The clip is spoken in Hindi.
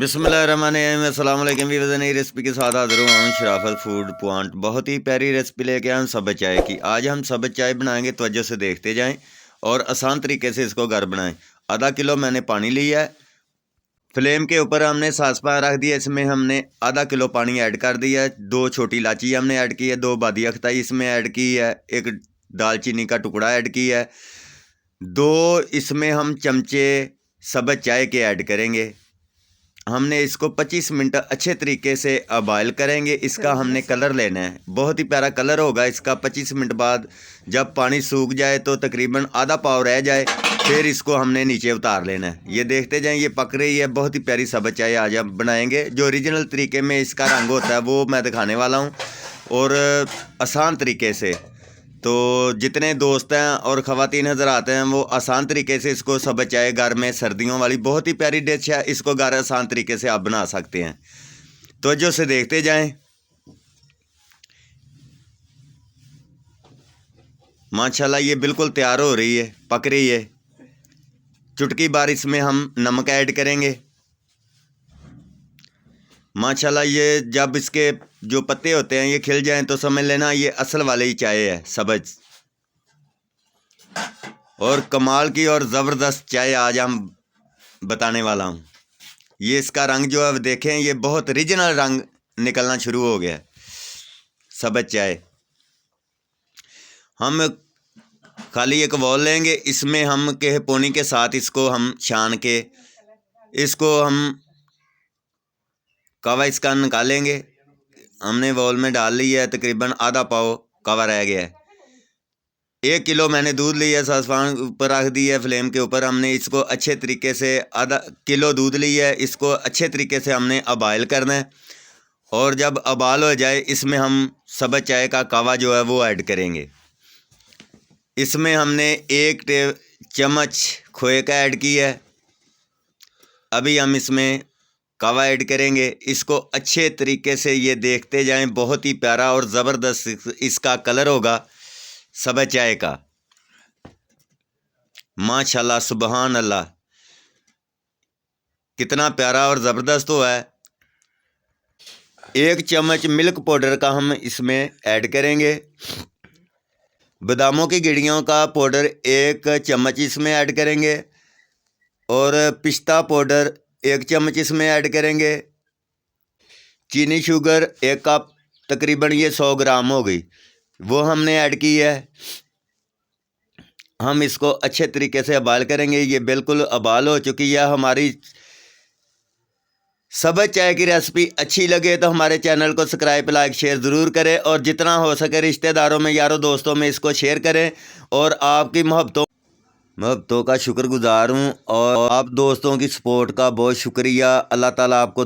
बिस्मिल्लाहिर्रहमानिर्रहीम, अस्सलाम वालेकुम। भी नई रेसिपी के साथ हाजिर हूँ शराफत फूड पॉइंट। बहुत ही प्यारी रेसिपी लेके आए हम सब्ज़ चाय की। आज हम सब्ज़ चाय बनाएंगे, तवज्जो से देखते जाएं और आसान तरीके से इसको घर बनाएं। आधा किलो मैंने पानी लिया है। फ्लेम के ऊपर हमने सासपान रख दिया। इसमें हमने आधा किलो पानी ऐड कर दिया है। 2 छोटी इलायची हमने ऐड की है, 2 बादी अख्ताई इसमें ऐड की है, 1 दालचीनी का टुकड़ा ऐड किया है, 2 इसमें हम चमचे सब्ज़ चाय के ऐड करेंगे। हमने इसको 25 मिनट अच्छे तरीके से बॉयल करेंगे। इसका हमने कलर लेना है, बहुत ही प्यारा कलर होगा इसका। 25 मिनट बाद जब पानी सूख जाए तो तकरीबन आधा पाव रह जाए, फिर इसको हमने नीचे उतार लेना है। ये देखते जाएं, ये पक रही है। बहुत ही प्यारी सब्ज़ चाय आज हम बनाएंगे। जो ओरिजिनल तरीके में इसका रंग होता है वो मैं दिखाने वाला हूँ, और आसान तरीके से। तो जितने दोस्त हैं और ख़वातीन नज़र आते हैं वो आसान तरीके से इसको सब्ज़ चाय घर में, सर्दियों वाली बहुत ही प्यारी डिश है, इसको घर आसान तरीके से आप बना सकते हैं। तो जो से देखते जाएं। माशाल्लाह ये बिल्कुल तैयार हो रही है, पक रही है। चुटकी बार इसमें हम नमक ऐड करेंगे। माशाल्लाह ये जब इसके जो पत्ते होते हैं ये खिल जाएं तो समझ लेना ये असल वाली ही चाय है, सब्ज़। और कमाल की और ज़बरदस्त चाय आज हम बताने वाला हूँ। ये इसका रंग जो है देखें, ये बहुत ओरिजिनल रंग निकलना शुरू हो गया है सब्ज़ चाय। हम खाली एक बाउल लेंगे, इसमें हम के पोनी के साथ इसको हम छान के इसको हम कवा इसका निकालेंगे। हमने बाउल में डाल लिया है, तकरीबन आधा पाव कवा रह गया है। 1 किलो मैंने दूध लिया, सासवान ऊपर रख दिया है फ्लेम के ऊपर। हमने इसको अच्छे तरीके से, आधा किलो दूध लिया है, इसको अच्छे तरीके से हमने अबॉयल करना है। और जब अबाल हो जाए इसमें हम सब्ज़ चाय का कावा जो है वो ऐड करेंगे। इसमें हमने 1 चम्मच खोए का ऐड किया है। अभी हम इसमें कावा ऐड करेंगे। इसको अच्छे तरीके से ये देखते जाएं, बहुत ही प्यारा और ज़बरदस्त इसका कलर होगा सब्ज़ चाय का। माशाल्लाह, सुबहान अल्लाह, कितना प्यारा और ज़बरदस्त हुआ है। 1 चम्मच मिल्क पाउडर का हम इसमें ऐड करेंगे। बादामों की गिड़ियों का पाउडर 1 चम्मच इसमें ऐड करेंगे। और पिस्ता पाउडर 1 चम्मच इसमें ऐड करेंगे। चीनी शुगर 1 कप, तकरीबन ये 100 ग्राम हो गई, वो हमने ऐड की है। हम इसको अच्छे तरीके से अबाल करेंगे। ये बिल्कुल अबाल हो चुकी है। हमारी सब्ज़ चाय की रेसिपी अच्छी लगे तो हमारे चैनल को सब्सक्राइब, लाइक, शेयर ज़रूर करें, और जितना हो सके रिश्तेदारों में, यारों दोस्तों में इसको शेयर करें। और आपकी मोहब्बतों का शुक्रगुजार हूँ, और आप दोस्तों की सपोर्ट का बहुत शुक्रिया। अल्लाह ताला आपको